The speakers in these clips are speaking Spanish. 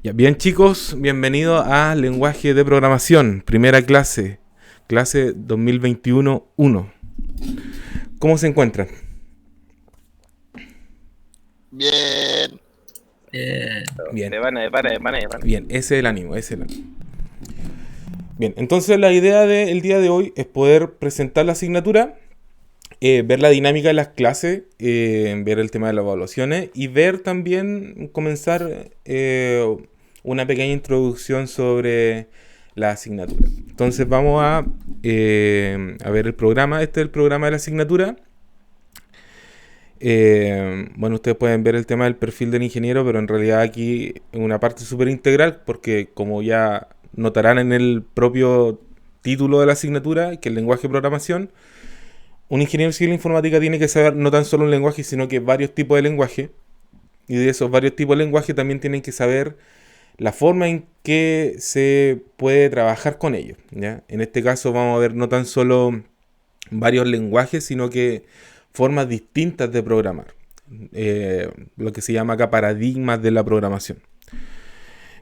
Ya, bien chicos, bienvenidos a Lenguaje de Programación, primera clase 2021-1. ¿Cómo se encuentran? Bien. Bien, De pana. bien, ese es el ánimo, ese es el ánimo. Bien, entonces la idea del día de hoy es poder presentar la asignatura, ver la dinámica de las clases, ver el tema de las evaluaciones y ver también, comenzar una pequeña introducción sobre la asignatura. Entonces vamos a ver el programa. Este es el programa de la asignatura. Bueno, ustedes pueden ver el tema del perfil del ingeniero, pero en realidad aquí es una parte súper integral porque como ya notarán en el propio título de la asignatura, que es el lenguaje de programación, un ingeniero civil informática tiene que saber no tan solo un lenguaje, sino que varios tipos de lenguaje. Y de esos varios tipos de lenguaje también tienen que saber la forma en que se puede trabajar con ellos, ¿ya? En este caso vamos a ver no tan solo varios lenguajes, sino que formas distintas de programar. Lo que se llama acá paradigmas de la programación.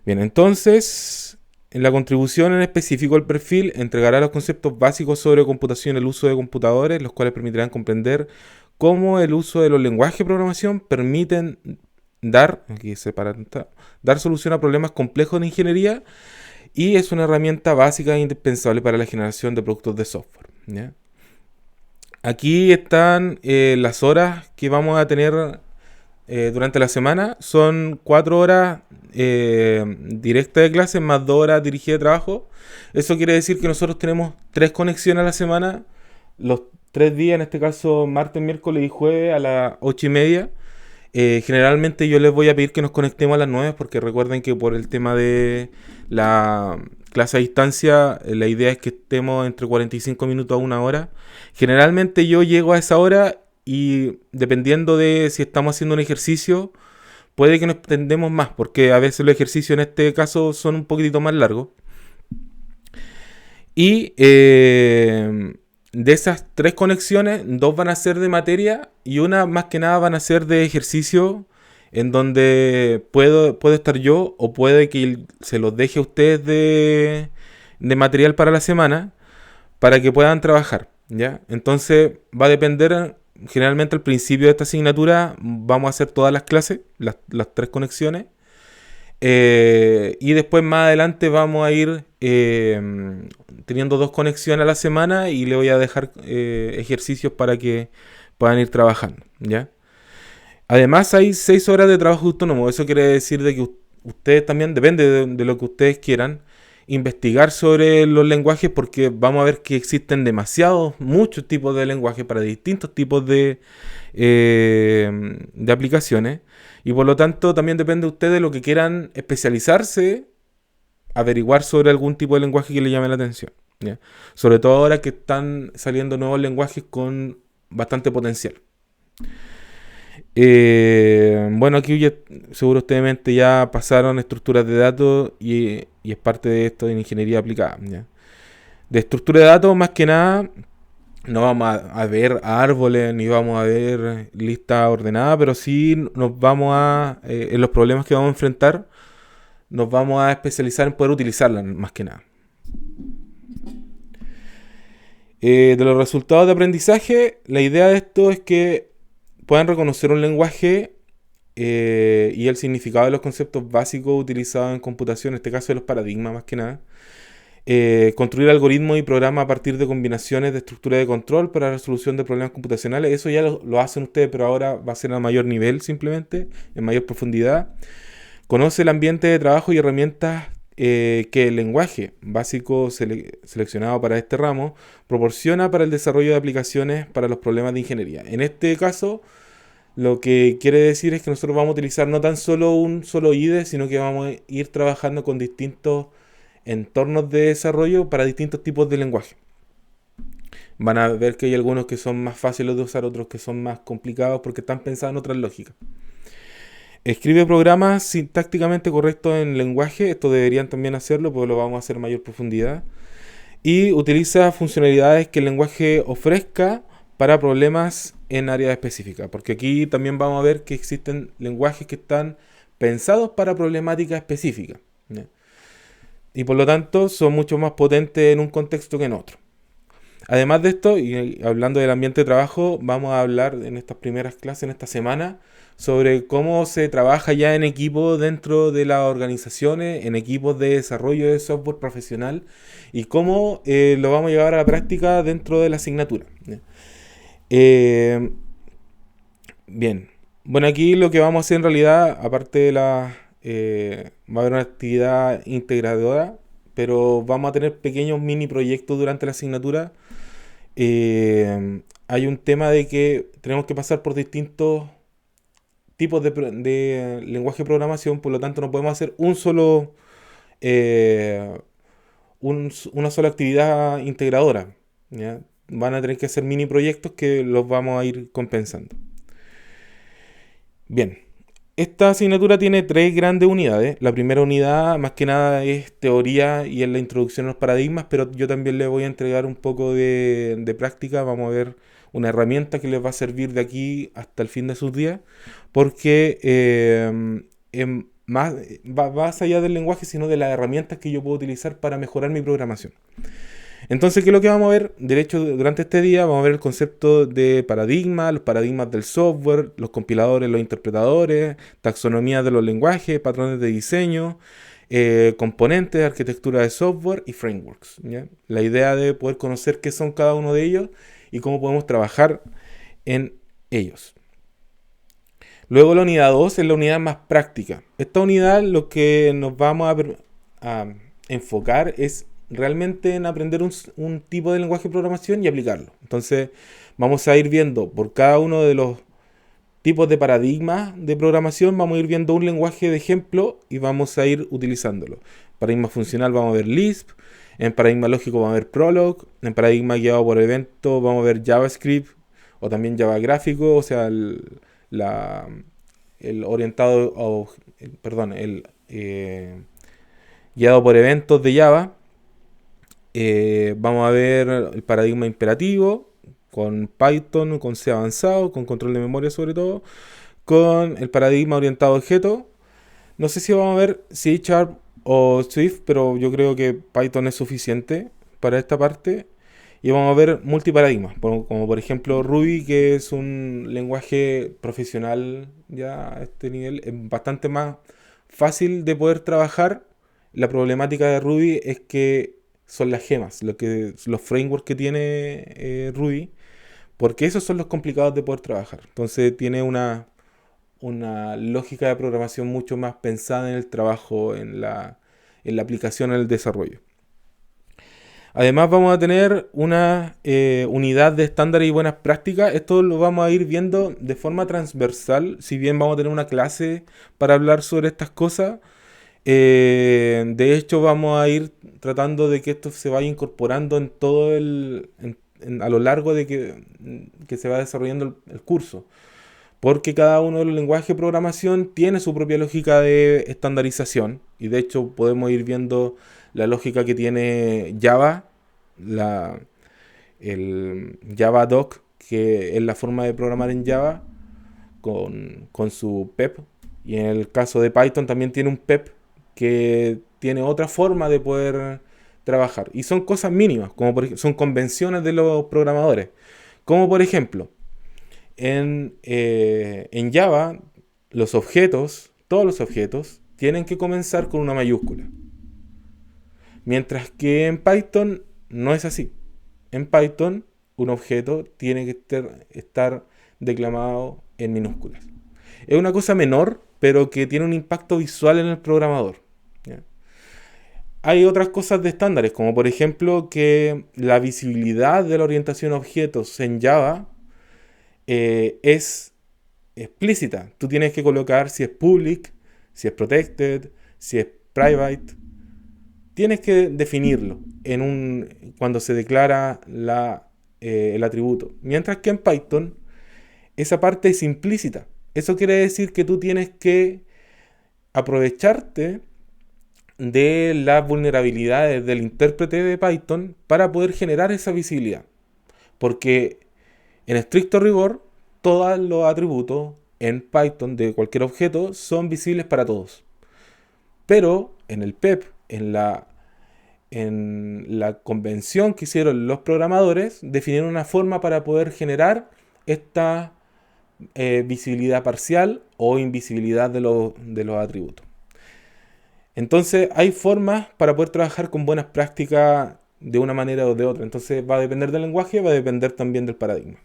Bien, entonces, en la contribución en específico el perfil entregará los conceptos básicos sobre computación y el uso de computadores, los cuales permitirán comprender cómo el uso de los lenguajes de programación permiten dar solución a problemas complejos de ingeniería y es una herramienta básica e indispensable para la generación de productos de software, ¿ya? Aquí están las horas que vamos a tener durante la semana. Son 4 horas directas de clase más 2 horas dirigidas de trabajo. Eso quiere decir que nosotros tenemos 3 conexiones a la semana, los 3 días, en este caso martes, miércoles y jueves a las 8:30. Generalmente yo les voy a pedir que nos conectemos a las 9 porque recuerden que por el tema de la clase a distancia, la idea es que estemos entre 45 minutos a 1 hora. Generalmente yo llego a esa hora y dependiendo de si estamos haciendo un ejercicio, puede que nos extendemos más, porque a veces los ejercicios en este caso son un poquitito más largos. Y de esas 3 conexiones, 2 van a ser de materia y una más que nada van a ser de ejercicio, en donde puedo estar yo o puede que se los deje a ustedes de material para la semana para que puedan trabajar, ¿ya? Entonces va a depender, generalmente al principio de esta asignatura vamos a hacer todas las clases, las 3 conexiones, y después más adelante vamos a ir teniendo 2 conexiones a la semana y le voy a dejar ejercicios para que puedan ir trabajando, ¿ya? Además hay 6 horas de trabajo autónomo. Eso quiere decir de que ustedes también, depende de lo que ustedes quieran, investigar sobre los lenguajes porque vamos a ver que existen muchos tipos de lenguajes para distintos tipos de aplicaciones. Y por lo tanto también depende de ustedes de lo que quieran especializarse, averiguar sobre algún tipo de lenguaje que les llame la atención, ¿ya? Sobre todo ahora que están saliendo nuevos lenguajes con bastante potencial. Bueno, aquí seguro ustedes ya pasaron estructuras de datos y es parte de esto en ingeniería aplicada, ¿ya? De estructura de datos, más que nada, no vamos a ver árboles ni vamos a ver listas ordenadas, pero sí en los problemas que vamos a enfrentar, nos vamos a especializar en poder utilizarlas más que nada. De los resultados de aprendizaje, la idea de esto es que puedan reconocer un lenguaje y el significado de los conceptos básicos utilizados en computación, en este caso de los paradigmas más que nada. Construir algoritmos y programas a partir de combinaciones de estructura de control para la resolución de problemas computacionales. Eso ya lo hacen ustedes, pero ahora va a ser a mayor nivel simplemente, en mayor profundidad. Conoce el ambiente de trabajo y herramientas que el lenguaje básico seleccionado para este ramo proporciona para el desarrollo de aplicaciones para los problemas de ingeniería. En este caso, lo que quiere decir es que nosotros vamos a utilizar no tan solo un solo IDE, sino que vamos a ir trabajando con distintos entornos de desarrollo para distintos tipos de lenguaje. Van a ver que hay algunos que son más fáciles de usar, otros que son más complicados porque están pensados en otras lógicas. Escribe programas sintácticamente correctos en lenguaje, esto deberían también hacerlo porque lo vamos a hacer en mayor profundidad. Y utiliza funcionalidades que el lenguaje ofrezca para problemas en áreas específicas, porque aquí también vamos a ver que existen lenguajes que están pensados para problemáticas específicas, ¿ya? Y por lo tanto son mucho más potentes en un contexto que en otro. Además de esto, y hablando del ambiente de trabajo, vamos a hablar en estas primeras clases, en esta semana, sobre cómo se trabaja ya en equipo dentro de las organizaciones, en equipos de desarrollo de software profesional, y cómo lo vamos a llevar a la práctica dentro de la asignatura. Eh, Bien, bueno, aquí lo que vamos a hacer en realidad, aparte de va a haber una actividad integradora, pero vamos a tener pequeños mini proyectos durante la asignatura. Hay un tema de que tenemos que pasar por distintos tipos de lenguaje de programación, por lo tanto no podemos hacer eh, una sola actividad integradora, ¿ya? Van a tener que hacer mini proyectos que los vamos a ir compensando. Bien, esta asignatura tiene tres grandes unidades. La primera unidad, más que nada, es teoría y es la introducción a los paradigmas, pero yo también les voy a entregar un poco de práctica. Vamos a ver una herramienta que les va a servir de aquí hasta el fin de sus días, porque va más allá del lenguaje, sino de las herramientas que yo puedo utilizar para mejorar mi programación. Entonces, ¿qué es lo que vamos a ver? De hecho, durante este día vamos a ver el concepto de paradigma, los paradigmas del software, los compiladores, los interpretadores, taxonomía de los lenguajes, patrones de diseño, componentes, arquitectura de software y frameworks, ¿ya? La idea de poder conocer qué son cada uno de ellos y cómo podemos trabajar en ellos. Luego la unidad 2 es la unidad más práctica. Esta unidad lo que nos vamos a enfocar es realmente en aprender un tipo de lenguaje de programación y aplicarlo. Entonces vamos a ir viendo por cada uno de los tipos de paradigmas de programación, vamos a ir viendo un lenguaje de ejemplo y vamos a ir utilizándolo. Paradigma funcional vamos a ver Lisp, en paradigma lógico vamos a ver Prolog, en paradigma guiado por evento vamos a ver JavaScript o también Java gráfico, o sea, el orientado, guiado por eventos de Java. Vamos a ver el paradigma imperativo con Python, con C avanzado, con control de memoria sobre todo, con el paradigma orientado a objetos. No sé si vamos a ver C# o Swift, pero yo creo que Python es suficiente para esta parte. Y vamos a ver multiparadigmas, como por ejemplo Ruby, que es un lenguaje profesional ya a este nivel, es bastante más fácil de poder trabajar. La problemática de Ruby es que son las gemas, los frameworks que tiene Ruby, porque esos son los complicados de poder trabajar. Entonces tiene una lógica de programación mucho más pensada en el trabajo, en la aplicación, en el desarrollo. Además vamos a tener una unidad de estándares y buenas prácticas. Esto lo vamos a ir viendo de forma transversal, si bien vamos a tener una clase para hablar sobre estas cosas. De hecho vamos a ir tratando de que esto se vaya incorporando en todo a lo largo de que se va desarrollando el curso. Porque cada uno de los lenguajes de programación tiene su propia lógica de estandarización. Y de hecho podemos ir viendo la lógica que tiene Java, el Javadoc, que es la forma de programar en Java, con su PEP. Y en el caso de Python también tiene un PEP que tiene otra forma de poder trabajar. Y son cosas mínimas, son convenciones de los programadores. Como por ejemplo, en Java, todos los objetos, tienen que comenzar con una mayúscula. Mientras que en Python no es así. En Python, un objeto tiene que estar declamado en minúsculas. Es una cosa menor, pero que tiene un impacto visual en el programador, ¿ya? Hay otras cosas de estándares, como por ejemplo que la visibilidad de la orientación a objetos en Java es explícita. Tú tienes que colocar si es public, si es protected, si es private. Tienes que definirlo cuando se declara el atributo. Mientras que en Python esa parte es implícita. Eso quiere decir que tú tienes que aprovecharte de las vulnerabilidades del intérprete de Python para poder generar esa visibilidad. Porque en estricto rigor, todos los atributos en Python de cualquier objeto son visibles para todos. Pero en el PEP, en la convención que hicieron los programadores, definieron una forma para poder generar esta visibilidad parcial o invisibilidad de los atributos. Entonces hay formas para poder trabajar con buenas prácticas de una manera o de otra. Entonces va a depender del lenguaje, va a depender también del paradigma.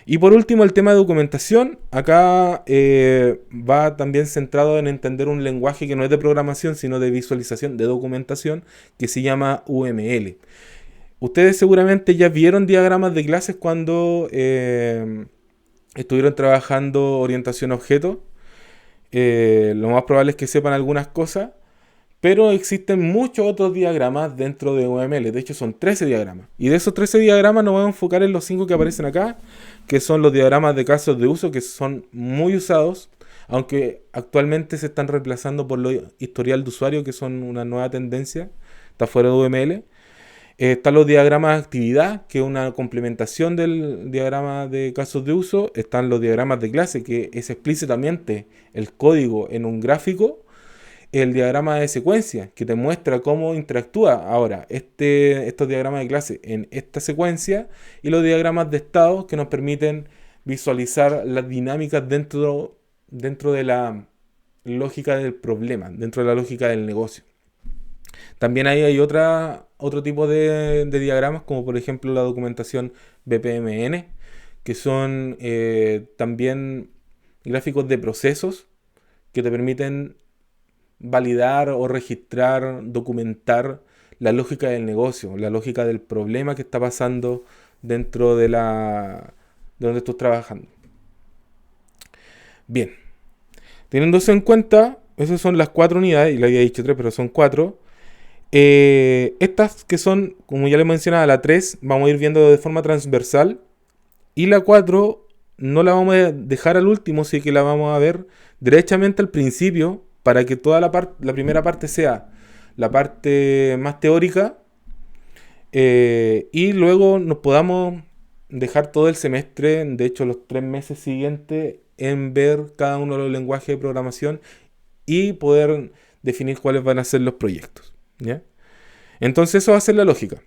Y por último, el tema de documentación. Acá va también centrado en entender un lenguaje que no es de programación, sino de visualización, de documentación, que se llama UML. Ustedes seguramente ya vieron diagramas de clases cuando estuvieron trabajando orientación a objetos. Lo más probable es que sepan algunas cosas. Pero existen muchos otros diagramas dentro de UML. De hecho, son 13 diagramas. Y de esos 13 diagramas nos vamos a enfocar en los 5 que aparecen acá, que son los diagramas de casos de uso, que son muy usados, aunque actualmente se están reemplazando por los historial de usuario, que son una nueva tendencia. Está fuera de UML. Están los diagramas de actividad, que es una complementación del diagrama de casos de uso. Están los diagramas de clase, que es explícitamente el código en un gráfico. El diagrama de secuencia, que te muestra cómo interactúa ahora estos diagramas de clase en esta secuencia, y los diagramas de estado, que nos permiten visualizar las dinámicas dentro de la lógica del problema, dentro de la lógica del negocio. También hay otro tipo de diagramas, como por ejemplo la documentación BPMN, que son también gráficos de procesos que te permiten validar o registrar, documentar la lógica del negocio, la lógica del problema que está pasando dentro de donde estás trabajando. Bien, teniendo eso en cuenta, esas son las 4 unidades, y le había dicho 3, pero son 4. Estas que son, como ya les mencionaba, la 3 vamos a ir viendo de forma transversal, y la 4 no la vamos a dejar al último, sí que la vamos a ver derechamente al principio, para que toda la primera parte sea la parte más teórica, y luego nos podamos dejar todo el semestre, de hecho los 3 meses siguientes, en ver cada uno de los lenguajes de programación y poder definir cuáles van a ser los proyectos, ¿ya? Entonces eso va a ser la lógica.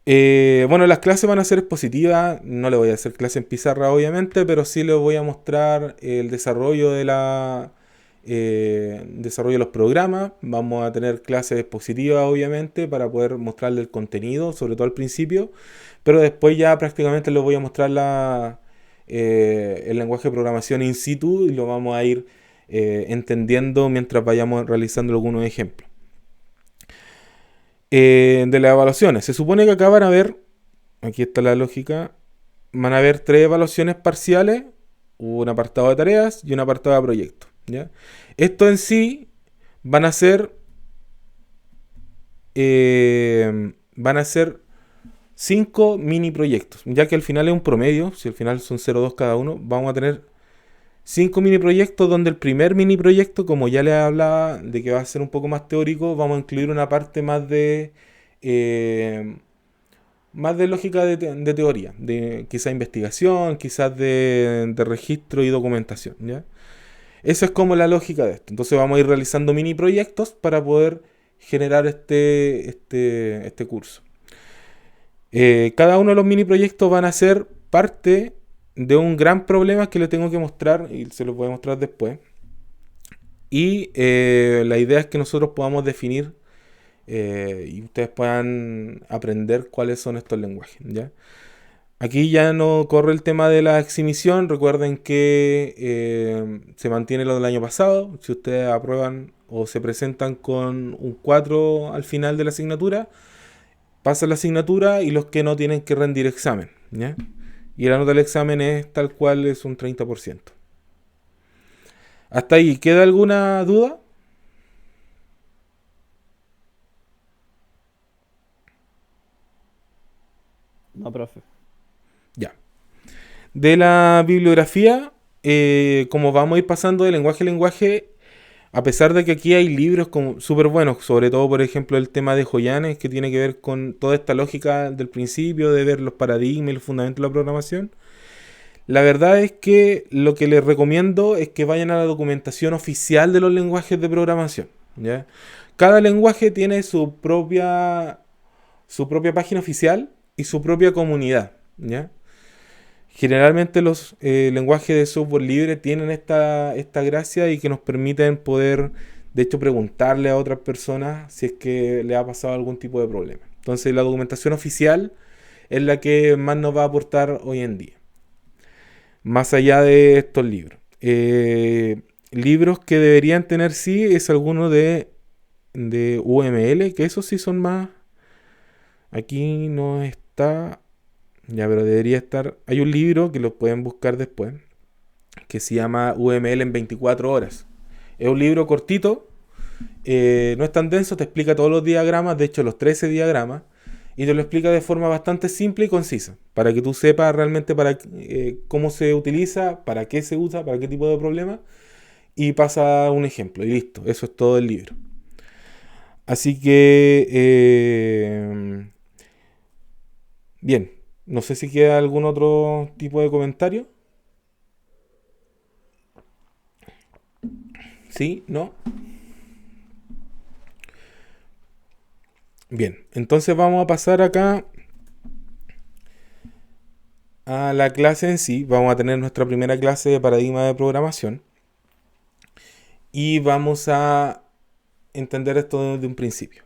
Bueno, las clases van a ser expositivas. No le voy a hacer clase en pizarra, obviamente, pero sí les voy a mostrar el desarrollo de los programas. Vamos a tener clases expositivas, obviamente, para poder mostrarles el contenido, sobre todo al principio, pero después ya prácticamente les voy a mostrar el lenguaje de programación in situ, y lo vamos a ir entendiendo mientras vayamos realizando algunos ejemplos. De las evaluaciones, se supone que acá van a ver, aquí está la lógica, van a haber 3 evaluaciones parciales, un apartado de tareas y un apartado de proyectos, ¿ya? Esto en sí van a ser 5 mini proyectos, ya que al final es un promedio, si al final son 0,2 cada uno, vamos a tener 5 mini proyectos, donde el primer mini proyecto, como ya les hablaba, de que va a ser un poco más teórico, vamos a incluir una parte más de lógica de teoría, de quizás investigación, quizás de registro y documentación, ¿ya? Esa es como la lógica de esto. Entonces vamos a ir realizando mini proyectos para poder generar este curso. Cada uno de los mini proyectos van a ser parte de un gran problema que les tengo que mostrar, y se los voy a mostrar después. Y la idea es que nosotros podamos definir y ustedes puedan aprender cuáles son estos lenguajes, ¿ya? Aquí ya no corre el tema de la exhibición. Recuerden que se mantiene lo del año pasado. Si ustedes aprueban o se presentan con un 4 al final de la asignatura, pasan la asignatura, y los que no tienen que rendir examen, ¿ya? Y la nota del examen es tal cual, es un 30%. ¿Hasta ahí queda alguna duda? No, profe. Ya. De la bibliografía, como vamos a ir pasando de lenguaje a lenguaje, a pesar de que aquí hay libros súper buenos, sobre todo, por ejemplo, el tema de Joyanes, que tiene que ver con toda esta lógica del principio, de ver los paradigmas y los fundamentos de la programación, La verdad es que lo que les recomiendo es que vayan a la documentación oficial de los lenguajes de programación, ¿ya? Cada lenguaje tiene su propia página oficial y su propia comunidad, ¿ya? Generalmente los lenguajes de software libre tienen esta gracia y que nos permiten poder, de hecho, preguntarle a otras personas si es que le ha pasado algún tipo de problema. Entonces, la documentación oficial es la que más nos va a aportar hoy en día, más allá de estos libros. Libros que deberían tener sí es alguno de UML, que esos sí son más. Aquí no está. Ya, pero debería estar. Hay un libro que lo pueden buscar después, que se llama UML en 24 horas. Es un libro cortito, no es tan denso, te explica todos los diagramas, de hecho los 13 diagramas, y te lo explica de forma bastante simple y concisa, para que tú sepas realmente cómo se utiliza, para qué se usa, para qué tipo de problema, y pasa un ejemplo, y listo, eso es todo el libro. Así que, bien, no sé si queda algún otro tipo de comentario. ¿Sí? ¿No? Bien, entonces vamos a pasar acá a la clase en sí. Vamos a tener nuestra primera clase de paradigma de programación. Y vamos a entender esto desde un principio.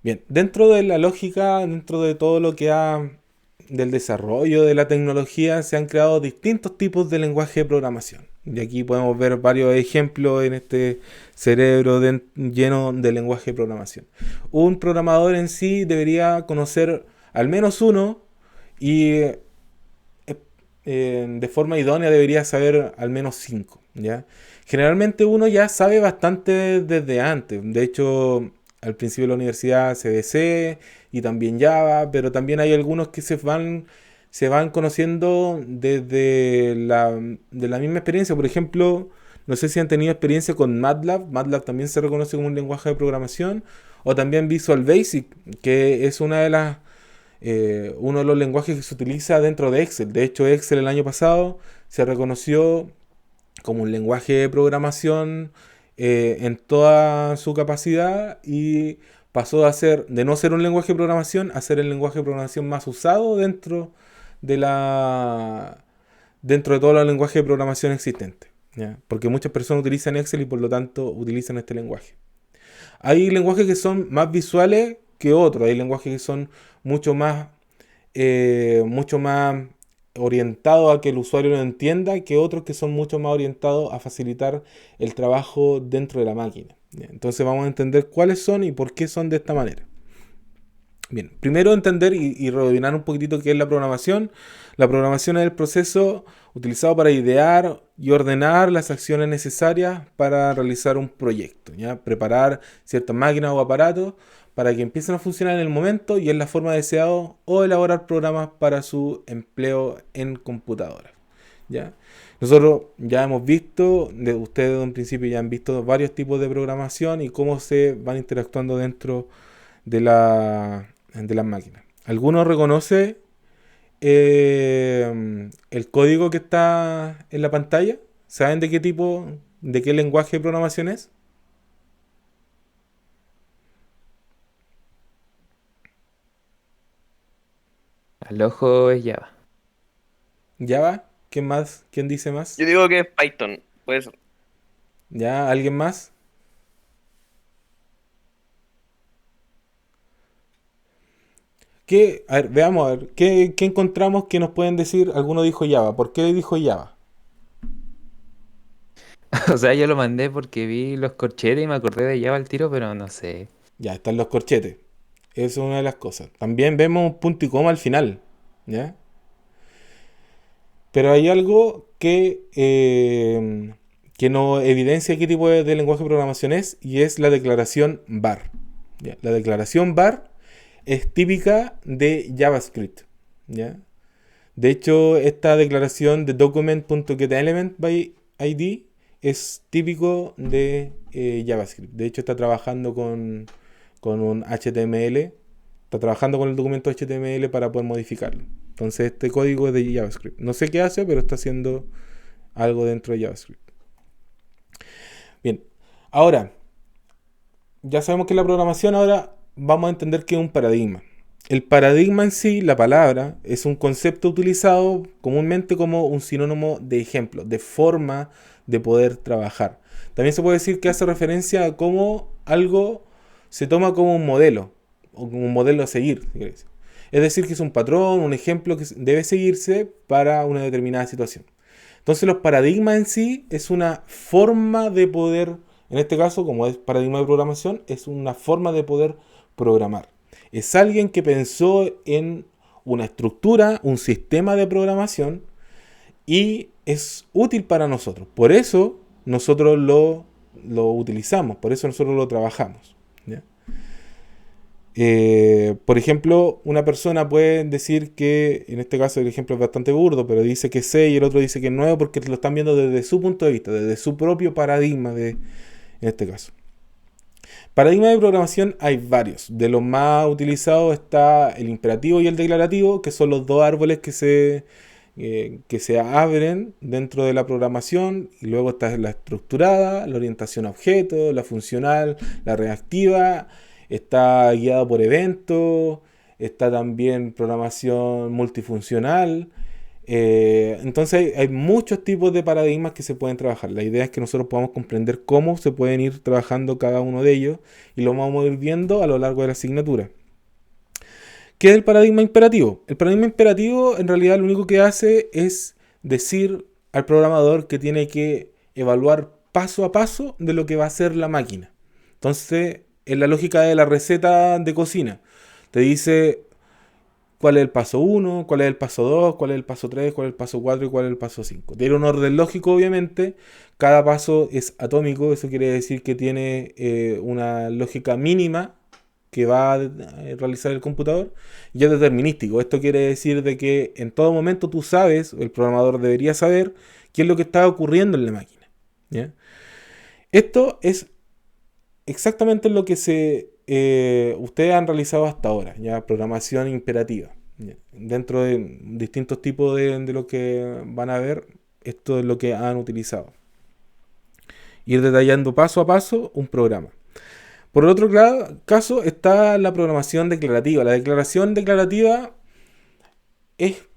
Bien, dentro de la lógica, dentro de todo lo que del desarrollo de la tecnología, se han creado distintos tipos de lenguaje de programación. Y aquí podemos ver varios ejemplos en este cerebro lleno de lenguaje de programación. Un programador en sí debería conocer al menos uno y de forma idónea debería saber al menos 5, ¿ya? Generalmente uno ya sabe bastante desde antes. De hecho, al principio de la universidad CBC y también Java, pero también hay algunos que se van conociendo de la misma experiencia. Por ejemplo, no sé si han tenido experiencia con MATLAB. MATLAB también se reconoce como un lenguaje de programación. O también Visual Basic, que es uno de los lenguajes que se utiliza dentro de Excel. De hecho, Excel el año pasado se reconoció como un lenguaje de programación en toda su capacidad y pasó de no ser un lenguaje de programación a ser el lenguaje de programación más usado de dentro de todos los lenguajes de programación existentes, ¿ya? Porque muchas personas utilizan Excel y por lo tanto utilizan este lenguaje. Hay lenguajes que son más visuales que otros, hay lenguajes que son mucho más orientados a que el usuario lo entienda que otros que son mucho más orientados a facilitar el trabajo dentro de la máquina. ¿Ya? Entonces vamos a entender cuáles son y por qué son de esta manera. Bien, primero entender y rebobinar un poquitito qué es la programación. La programación es el proceso utilizado para idear y ordenar las acciones necesarias para realizar un proyecto, ¿ya? Preparar ciertas máquinas o aparatos para que empiecen a funcionar en el momento y en la forma deseada o elaborar programas para su empleo en computadoras, ¿ya? Nosotros ya hemos visto, ustedes en un principio ya han visto varios tipos de programación y cómo se van interactuando dentro de las máquinas. ¿Alguno reconoce el código que está en la pantalla? ¿Saben de qué lenguaje de programación es? Al ojo es Java. ¿Java? ¿Quién más? ¿Quién dice más? Yo digo que es Python. Pues ¿Ya? ¿Alguien más? A ver, veamos, a ver, ¿qué encontramos que nos pueden decir? Alguno dijo Java. ¿Por qué dijo Java? O sea, yo lo mandé porque vi los corchetes y me acordé de Java al tiro, pero no sé. Ya, están los corchetes. Esa es una de las cosas. También vemos un punto y coma al final, ¿ya? Pero hay algo que no evidencia qué tipo de lenguaje de programación es, y es la declaración var. ¿Ya? La declaración var es típica de JavaScript, ¿ya? De hecho, esta declaración de document.getElementById es típico de JavaScript. De hecho, está trabajando con un HTML. Está trabajando con el documento HTML para poder modificarlo. Entonces este código es de JavaScript. No sé qué hace, pero está haciendo algo dentro de JavaScript. Bien, ahora, ya sabemos que la programación, ahora vamos a entender que es un paradigma. El paradigma en sí, la palabra, es un concepto utilizado comúnmente como un sinónimo de ejemplo, de forma de poder trabajar. También se puede decir que hace referencia a cómo algo se toma como un modelo, o como un modelo a seguir, si querés. Es decir, que es un patrón, un ejemplo que debe seguirse para una determinada situación. Entonces los paradigmas en sí es una forma de poder, en este caso, como es paradigma de programación, es una forma de poder programar. Es alguien que pensó en una estructura, un sistema de programación y es útil para nosotros. Por eso nosotros lo utilizamos, por eso nosotros lo trabajamos. ¿Ya? Por ejemplo, una persona puede decir que, en este caso el ejemplo es bastante burdo, pero dice que es 6 y el otro dice que es 9 porque lo están viendo desde su punto de vista, desde su propio paradigma en este caso. Paradigmas de programación hay varios. De los más utilizados está el imperativo y el declarativo, que son los dos árboles que se abren dentro de la programación. Y luego está la estructurada, la orientación a objetos, la funcional, la reactiva. Está guiado por eventos. Está también programación multifuncional. Entonces hay muchos tipos de paradigmas que se pueden trabajar. La idea es que nosotros podamos comprender cómo se pueden ir trabajando cada uno de ellos y lo vamos a ir viendo a lo largo de la asignatura. ¿Qué es el paradigma imperativo? El paradigma imperativo en realidad lo único que hace es decir al programador que tiene que evaluar paso a paso de lo que va a hacer la máquina. Entonces, en la lógica de la receta de cocina, te dice cuál es el paso 1, cuál es el paso 2, cuál es el paso 3, cuál es el paso 4 y cuál es el paso 5. Tiene un orden lógico, obviamente. Cada paso es atómico, eso quiere decir que tiene una lógica mínima que va a realizar el computador y es determinístico. Esto quiere decir de que en todo momento tú sabes, el programador debería saber qué es lo que está ocurriendo en la máquina. ¿Ya? Esto es exactamente lo que ustedes han realizado hasta ahora, ya programación imperativa. ¿Ya? Dentro de distintos tipos de lo que van a ver, esto es lo que han utilizado. Ir detallando paso a paso un programa. Por el otro caso está la programación declarativa. La declaración declarativa es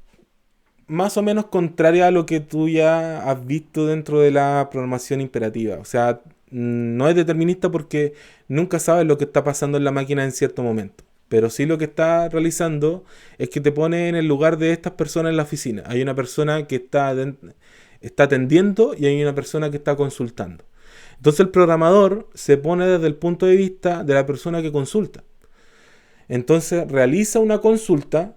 más o menos contraria a lo que tú ya has visto dentro de la programación imperativa. O sea, no es determinista porque nunca sabes lo que está pasando en la máquina en cierto momento. Pero sí lo que está realizando es que te pone en el lugar de estas personas en la oficina. Hay una persona que está atendiendo y hay una persona que está consultando. Entonces el programador se pone desde el punto de vista de la persona que consulta. Entonces realiza una consulta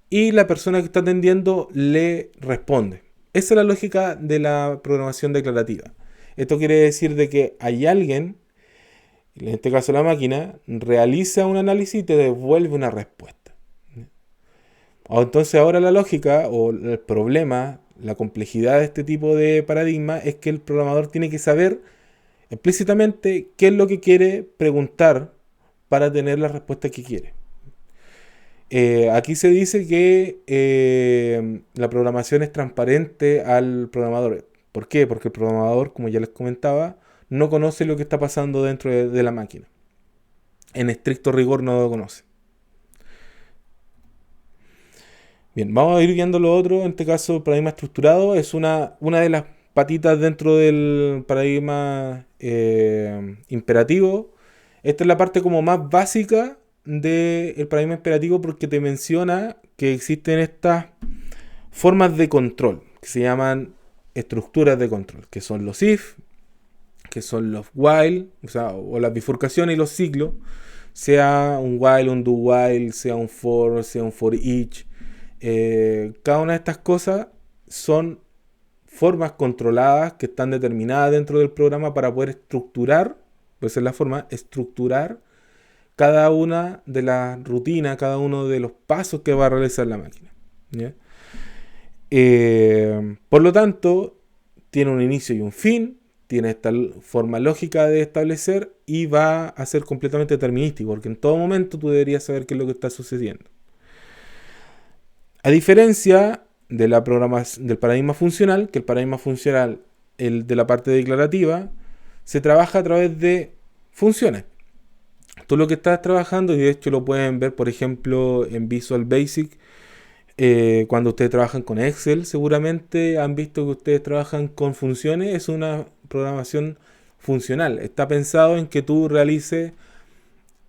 y la persona que está atendiendo le responde. Esa es la lógica de la programación declarativa. Esto quiere decir de que hay alguien, en este caso la máquina, realiza un análisis y te devuelve una respuesta. Entonces ahora la lógica o el problema, la complejidad de este tipo de paradigma es que el programador tiene que saber explícitamente qué es lo que quiere preguntar para tener la respuesta que quiere. Aquí se dice que la programación es transparente al programador. ¿Por qué? Porque el programador, como ya les comentaba, no conoce lo que está pasando dentro de la máquina. En estricto rigor no lo conoce. Bien, vamos a ir viendo lo otro. En este caso, el paradigma estructurado es una de las patitas dentro del paradigma imperativo. Esta es la parte como más básica del paradigma imperativo porque te menciona que existen estas formas de control que se llaman estructuras de control, que son los if, que son los while, o las bifurcaciones y los ciclos, sea un while, un do while, sea un for each. Cada una de estas cosas son formas controladas que están determinadas dentro del programa para poder estructurar, pues es la forma, estructurar cada una de las rutinas, cada uno de los pasos que va a realizar la máquina. ¿Ya? Por lo tanto, tiene un inicio y un fin, tiene esta forma lógica de establecer y va a ser completamente determinístico, porque en todo momento tú deberías saber qué es lo que está sucediendo. A diferencia de del paradigma funcional, que el paradigma funcional, el de la parte declarativa, se trabaja a través de funciones. Tú lo que estás trabajando, y de hecho lo pueden ver, por ejemplo, en Visual Basic, cuando ustedes trabajan con Excel, seguramente han visto que ustedes trabajan con funciones. Es una programación funcional. Está pensado en que tú realices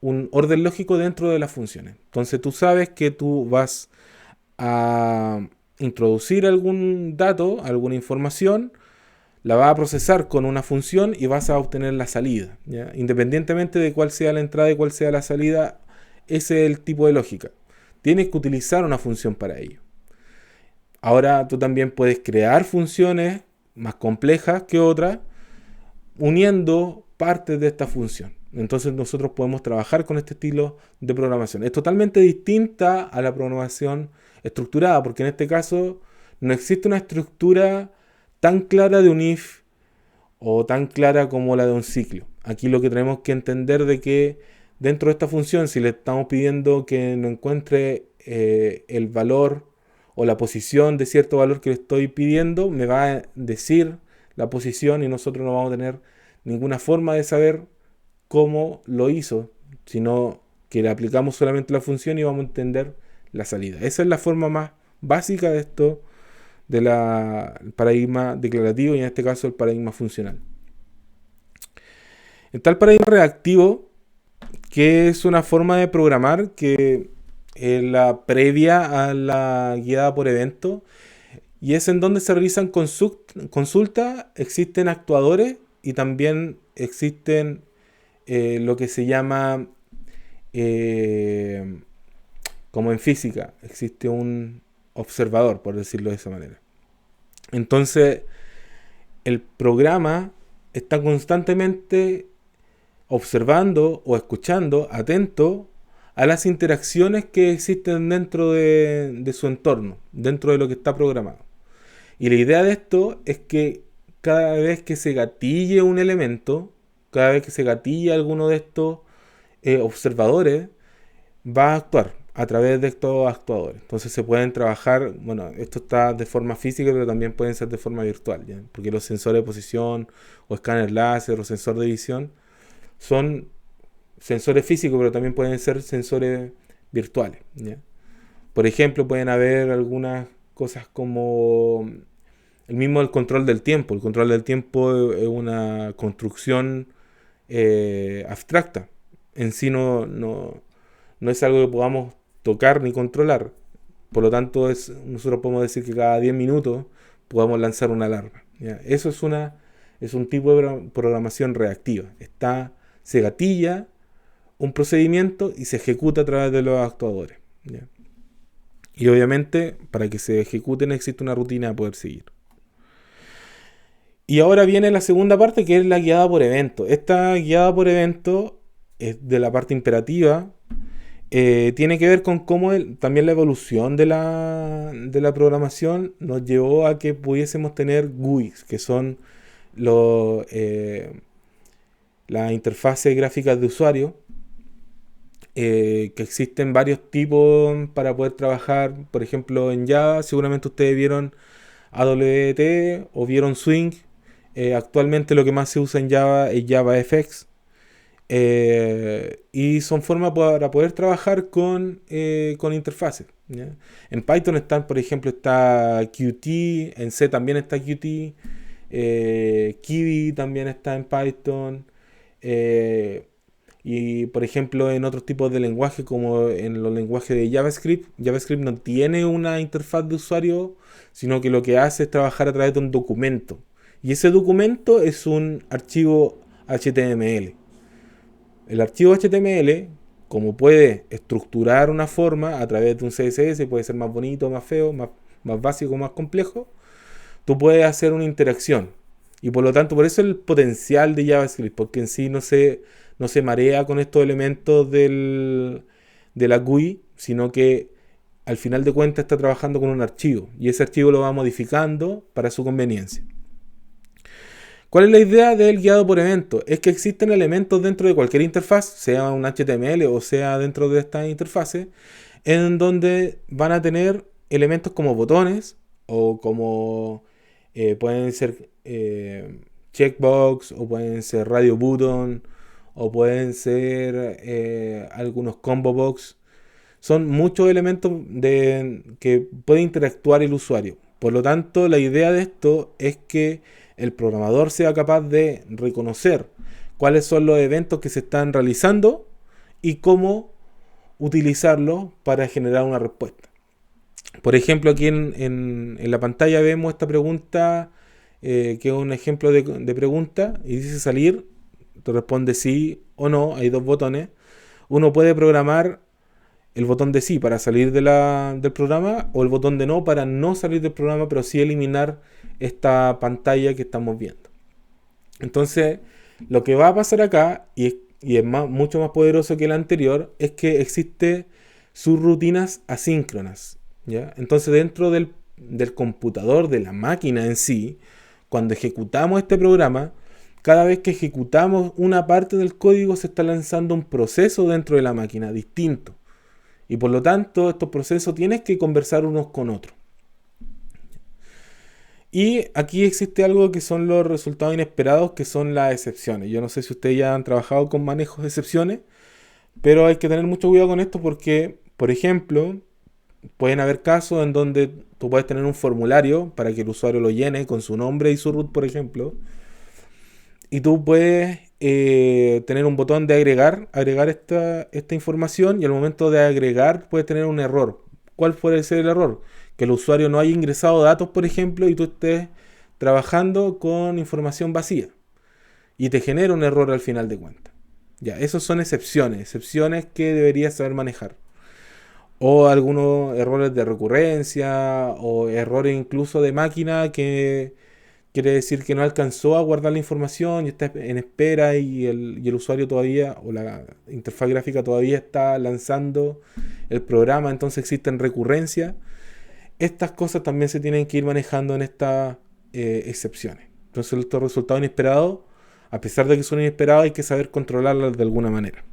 un orden lógico dentro de las funciones. Entonces tú sabes que tú vas a introducir algún dato, alguna información, la vas a procesar con una función y vas a obtener la salida, ¿ya? Independientemente de cuál sea la entrada y cuál sea la salida, ese es el tipo de lógica. Tienes que utilizar una función para ello. Ahora tú también puedes crear funciones más complejas que otras, uniendo partes de esta función. Entonces nosotros podemos trabajar con este estilo de programación. Es totalmente distinta a la programación estructurada, porque en este caso no existe una estructura tan clara de un if o tan clara como la de un ciclo. Aquí lo que tenemos que entender de que dentro de esta función, si le estamos pidiendo que nos encuentre el valor o la posición de cierto valor que le estoy pidiendo, me va a decir la posición y nosotros no vamos a tener ninguna forma de saber cómo lo hizo, sino que le aplicamos solamente la función y vamos a entender la salida. Esa es la forma más básica de esto, del paradigma declarativo y en este caso el paradigma funcional. Está el paradigma reactivo, que es una forma de programar que es la previa a la guiada por evento, y es en donde se realizan consultas, existen actuadores y también existen lo que se llama, como en física, existe un observador, por decirlo de esa manera. Entonces, el programa está constantemente observando o escuchando, atento a las interacciones que existen dentro de su entorno, dentro de lo que está programado. Y la idea de esto es que cada vez que se gatille un elemento, cada vez que se gatille alguno de estos observadores, va a actuar a través de estos actuadores. Entonces se pueden trabajar, bueno, esto está de forma física, pero también pueden ser de forma virtual, ¿ya? Porque los sensores de posición, o escáner láser, o sensor de visión, son sensores físicos, pero también pueden ser sensores virtuales, ¿ya? Por ejemplo, pueden haber algunas cosas como el control del tiempo. El control del tiempo es una construcción abstracta. En sí no es algo que podamos tocar ni controlar. Por lo tanto, nosotros podemos decir que cada 10 minutos podamos lanzar una alarma, ¿ya? Eso es un tipo de programación reactiva. Se gatilla un procedimiento y se ejecuta a través de los actuadores, ¿ya? Y obviamente, para que se ejecuten existe una rutina a poder seguir. Y ahora viene la segunda parte, que es la guiada por evento. Esta guiada por evento es de la parte imperativa. Tiene que ver con cómo también la evolución de la programación nos llevó a que pudiésemos tener GUIs, que son las interfaces gráficas de usuario, que existen varios tipos para poder trabajar. Por ejemplo, en Java, seguramente ustedes vieron AWT o vieron Swing. Actualmente lo que más se usa en Java es JavaFX. Y son formas para poder trabajar con interfaces, ¿ya? En Python por ejemplo, está Qt, en C también está Qt, Kiwi también está en Python, y por ejemplo en otros tipos de lenguaje, como en los lenguajes de JavaScript no tiene una interfaz de usuario, sino que lo que hace es trabajar a través de un documento, y ese documento es un archivo HTML. El archivo HTML, como puede estructurar una forma a través de un CSS, puede ser más bonito, más feo, más básico, más complejo, tú puedes hacer una interacción. Y por lo tanto, por eso el potencial de JavaScript, porque en sí no se marea con estos elementos de la GUI, sino que al final de cuentas está trabajando con un archivo, y ese archivo lo va modificando para su conveniencia. ¿Cuál es la idea del guiado por evento? Es que existen elementos dentro de cualquier interfaz, sea un HTML o sea dentro de esta interfase, en donde van a tener elementos como botones o como pueden ser checkbox o pueden ser radio button o pueden ser algunos combo box. Son muchos elementos que puede interactuar el usuario. Por lo tanto, la idea de esto es que el programador sea capaz de reconocer cuáles son los eventos que se están realizando y cómo utilizarlos para generar una respuesta. Por ejemplo, aquí en la pantalla vemos esta pregunta, que es un ejemplo de pregunta, y dice salir, te responde sí o no, hay dos botones. Uno puede programar el botón de sí para salir del programa, o el botón de no para no salir del programa, pero sí eliminar esta pantalla que estamos viendo. Entonces, lo que va a pasar acá, y es mucho más poderoso que el anterior, es que existe subrutinas asíncronas, ¿ya? Entonces, dentro del computador, de la máquina en sí, cuando ejecutamos este programa, cada vez que ejecutamos una parte del código se está lanzando un proceso dentro de la máquina distinto. Y por lo tanto, estos procesos tienen que conversar unos con otros. Y aquí existe algo que son los resultados inesperados, que son las excepciones. Yo no sé si ustedes ya han trabajado con manejos de excepciones, pero hay que tener mucho cuidado con esto porque, por ejemplo, pueden haber casos en donde tú puedes tener un formulario para que el usuario lo llene con su nombre y su root, por ejemplo. Y tú puedes tener un botón de agregar esta información, y al momento de agregar puedes tener un error. ¿Cuál puede ser el error? Que el usuario no haya ingresado datos, por ejemplo, y tú estés trabajando con información vacía y te genera un error al final de cuentas. Ya, esos son excepciones que deberías saber manejar. O algunos errores de recurrencia o errores incluso de máquina, que quiere decir que no alcanzó a guardar la información y está en espera, y el usuario todavía, o la interfaz gráfica todavía está lanzando el programa, entonces existen recurrencias. Estas cosas también se tienen que ir manejando en estas excepciones. Entonces estos resultados inesperados, a pesar de que son inesperados, hay que saber controlarlos de alguna manera.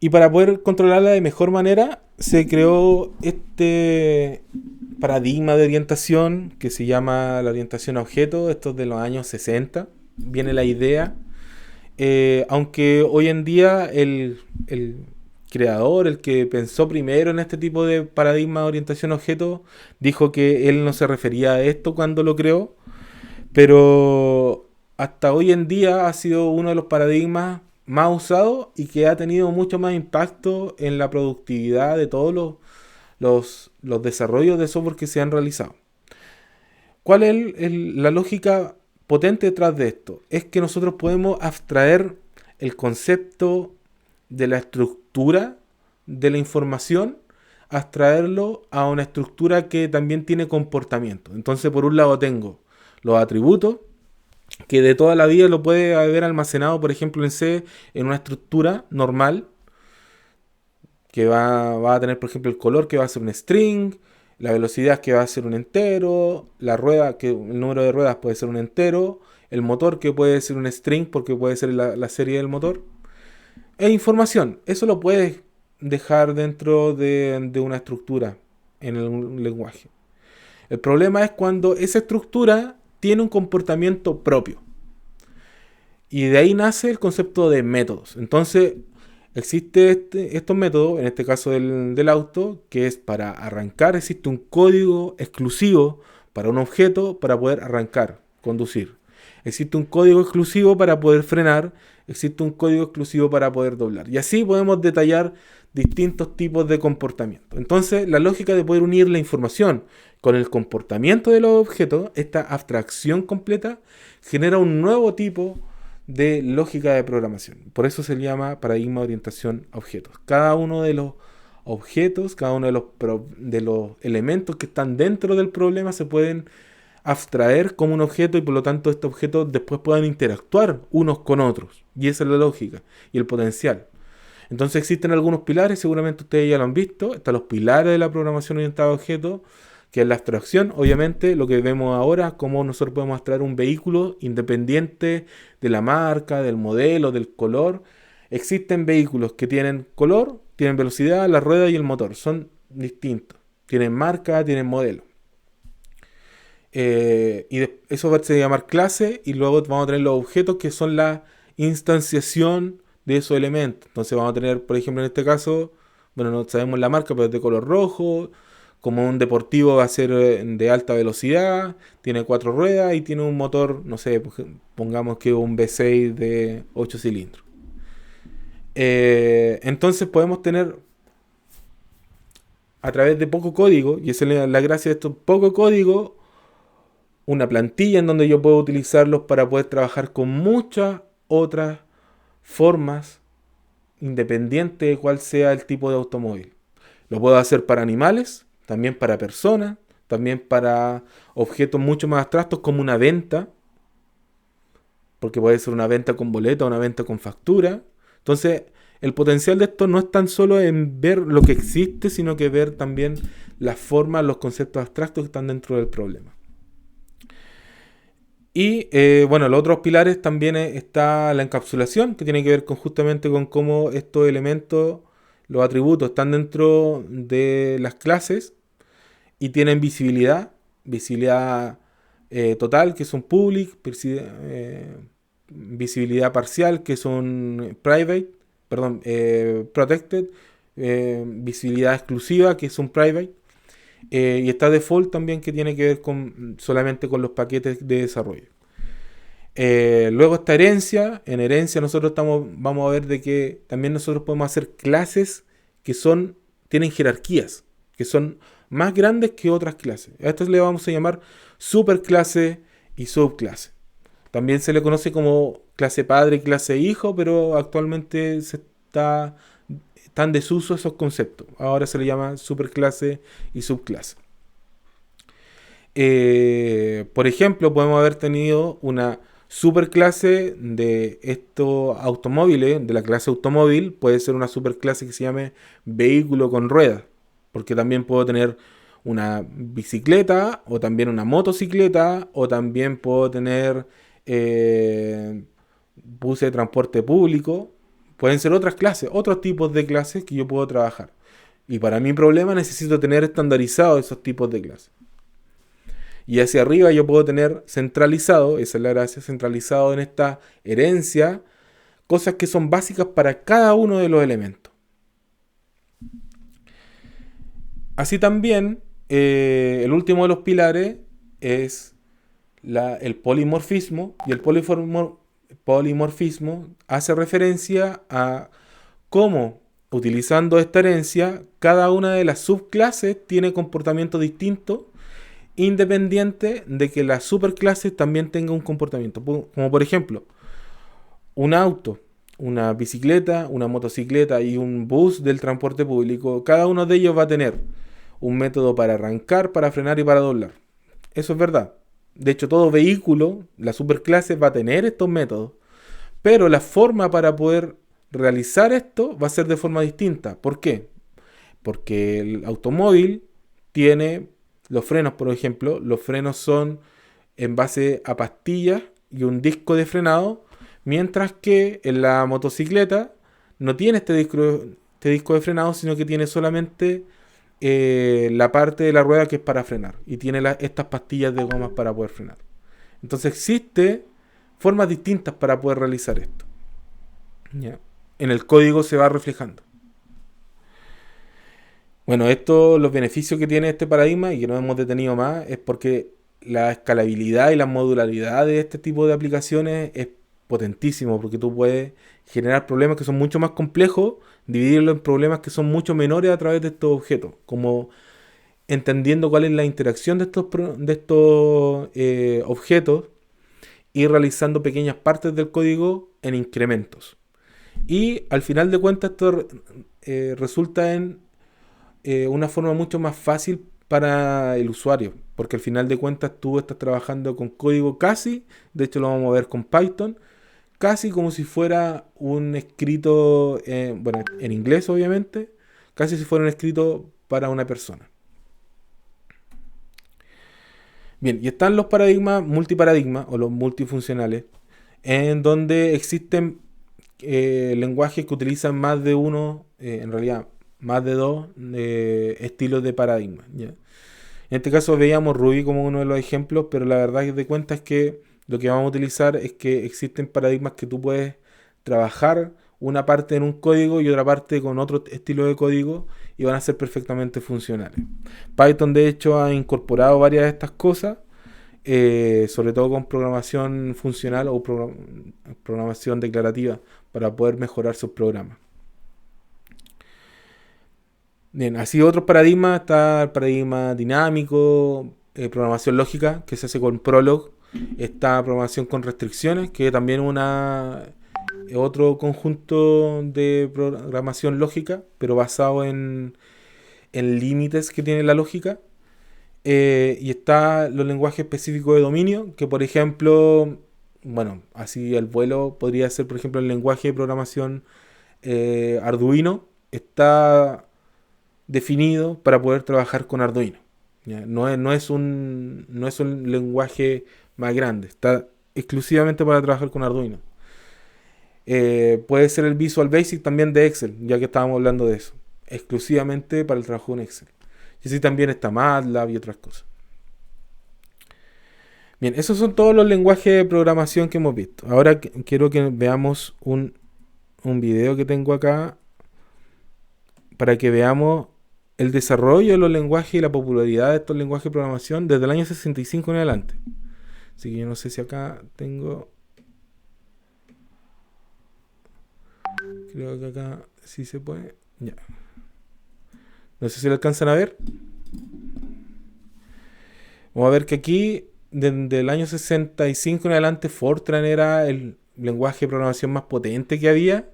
Y para poder controlarla de mejor manera, se creó este paradigma de orientación que se llama la orientación a objetos. Esto es de los años 60. Viene la idea. Aunque hoy en día el creador, el que pensó primero en este tipo de paradigma de orientación a objetos, dijo que él no se refería a esto cuando lo creó. Pero hasta hoy en día ha sido uno de los paradigmas más usados y que ha tenido mucho más impacto en la productividad de todos los desarrollos de software que se han realizado. ¿Cuál es la lógica potente detrás de esto? Es que nosotros podemos abstraer el concepto de la estructura de la información, abstraerlo a una estructura que también tiene comportamiento. Entonces, por un lado tengo los atributos, que de toda la vida lo puede haber almacenado, por ejemplo, en C, en una estructura normal, que va a tener, por ejemplo, el color, que va a ser un string, la velocidad, que va a ser un entero, la rueda, que el número de ruedas puede ser un entero, el motor, que puede ser un string, porque puede ser la serie del motor. E información, eso lo puedes dejar dentro de una estructura en el lenguaje. El problema es cuando esa estructura tiene un comportamiento propio. Y de ahí nace el concepto de métodos. Entonces, existe estos métodos, en este caso del auto, que es para arrancar. Existe un código exclusivo para un objeto para poder arrancar, conducir. Existe un código exclusivo para poder frenar. Existe un código exclusivo para poder doblar. Y así podemos detallar distintos tipos de comportamiento. Entonces, la lógica de poder unir la información con el comportamiento de los objetos, esta abstracción completa, genera un nuevo tipo de lógica de programación. Por eso se llama paradigma de orientación a objetos. Cada uno de los objetos, cada uno de los elementos que están dentro del problema se pueden abstraer como un objeto, y por lo tanto estos objetos después puedan interactuar unos con otros. Y esa es la lógica y el potencial. Entonces existen algunos pilares, seguramente ustedes ya lo han visto. Están los pilares de la programación orientada a objetos, que es la abstracción. Obviamente lo que vemos ahora, cómo nosotros podemos abstraer un vehículo independiente de la marca, del modelo, del color. Existen vehículos que tienen color tienen velocidad, la rueda y el motor. Son distintos. Tienen marca, tienen modelo. Eso va a llamar clase y luego vamos a tener los objetos que son la instanciación de esos elementos. Entonces vamos a tener, por ejemplo, en este caso, bueno, no sabemos la marca, pero es de color rojo. Como un deportivo va a ser de alta velocidad, tiene 4 ruedas y tiene un motor, no sé, pongamos que un V6 de 8 cilindros. Entonces podemos tener a través de poco código, y esa es la gracia de esto, poco código, una plantilla en donde yo puedo utilizarlos para poder trabajar con muchas otras formas, independiente de cuál sea el tipo de automóvil. Lo puedo hacer para animales, también para personas, también para objetos mucho más abstractos como una venta, porque puede ser una venta con boleta o una venta con factura. Entonces, el potencial de esto no es tan solo en ver lo que existe, sino que ver también las formas, los conceptos abstractos que están dentro del problema. Y bueno, los otros pilares también está la encapsulación, que tiene que ver justamente con cómo estos elementos, los atributos, están dentro de las clases y tienen visibilidad total, que es un public, visibilidad parcial, que es un protected, visibilidad exclusiva, que es un private, y está default también, que tiene que ver solamente con los paquetes de desarrollo. Luego está herencia. En herencia nosotros vamos a ver de que también nosotros podemos hacer clases que tienen jerarquías, que son más grandes que otras clases. A esto le vamos a llamar superclase y subclase. También se le conoce como clase padre y clase hijo, pero actualmente están en desuso esos conceptos. Ahora se le llama superclase y subclase. Por ejemplo, podemos haber tenido una superclase de estos automóviles, de la clase automóvil. Puede ser una superclase que se llame vehículo con ruedas, porque también puedo tener una bicicleta, o también una motocicleta, o también puedo tener bus de transporte público. Pueden ser otras clases, otros tipos de clases que yo puedo trabajar. Y para mi problema necesito tener estandarizados esos tipos de clases. Y hacia arriba yo puedo tener centralizado, esa es la gracia, centralizado en esta herencia, cosas que son básicas para cada uno de los elementos. Así también, el último de los pilares es el polimorfismo, y el polimorfismo hace referencia a cómo, utilizando esta herencia, cada una de las subclases tiene comportamiento distinto, independiente de que las superclases también tengan un comportamiento. Como por ejemplo, un auto, una bicicleta, una motocicleta y un bus del transporte público, cada uno de ellos va a tener un método para arrancar, para frenar y para doblar. Eso es verdad. De hecho, todo vehículo, la superclase, va a tener estos métodos. Pero la forma para poder realizar esto va a ser de forma distinta. ¿Por qué? Porque el automóvil tiene los frenos, por ejemplo. Los frenos son en base a pastillas y un disco de frenado, mientras que en la motocicleta no tiene este disco de frenado, sino que tiene solamente la parte de la rueda que es para frenar, y tiene estas pastillas de gomas para poder frenar. Entonces existen formas distintas para poder realizar esto. ¿Ya? En el código se va reflejando. Bueno, los beneficios que tiene este paradigma, y que no hemos detenido más, es porque la escalabilidad y la modularidad de este tipo de aplicaciones es potentísimo, porque tú puedes generar problemas que son mucho más complejos, dividirlo en problemas que son mucho menores a través de estos objetos, como entendiendo cuál es la interacción de estos objetos, y realizando pequeñas partes del código en incrementos. Y al final de cuentas esto resulta en una forma mucho más fácil para el usuario, porque al final de cuentas tú estás trabajando con código casi, de hecho lo vamos a ver con Python, casi como si fuera un escrito, bueno, en inglés obviamente, casi si fuera un escrito para una persona. Bien, y están los paradigmas multiparadigmas o los multifuncionales, en donde existen lenguajes que utilizan más de uno, en realidad más de dos estilos de paradigma, ¿ya? En este caso veíamos Ruby como uno de los ejemplos, pero la verdad de cuenta es que lo que vamos a utilizar es que existen paradigmas que tú puedes trabajar una parte en un código y otra parte con otro estilo de código y van a ser perfectamente funcionales. Python de hecho ha incorporado varias de estas cosas, sobre todo con programación funcional o programación declarativa para poder mejorar sus programas. Bien, así otros paradigmas, está el paradigma dinámico, programación lógica, que se hace con Prolog, está programación con restricciones, que también otro conjunto de programación lógica, pero basado en límites que tiene la lógica. Y está los lenguajes específicos de dominio, que por ejemplo, bueno, así al vuelo podría ser por ejemplo el lenguaje de programación Arduino, está definido para poder trabajar con Arduino. ¿Ya? No es un lenguaje más grande, está exclusivamente para trabajar con Arduino. Puede ser el Visual Basic también de Excel, ya que estábamos hablando de eso, exclusivamente para el trabajo en Excel. Y así también está MATLAB y otras cosas. Bien, esos son todos los lenguajes de programación que hemos visto. Ahora quiero que veamos un video que tengo acá para que veamos el desarrollo de los lenguajes y la popularidad de estos lenguajes de programación desde el año 65 en adelante. Así que yo no sé si acá tengo... Creo que acá sí se puede. Ya. No sé si lo alcanzan a ver. Vamos a ver que aquí, desde el año 65 en adelante, Fortran era el lenguaje de programación más potente que había.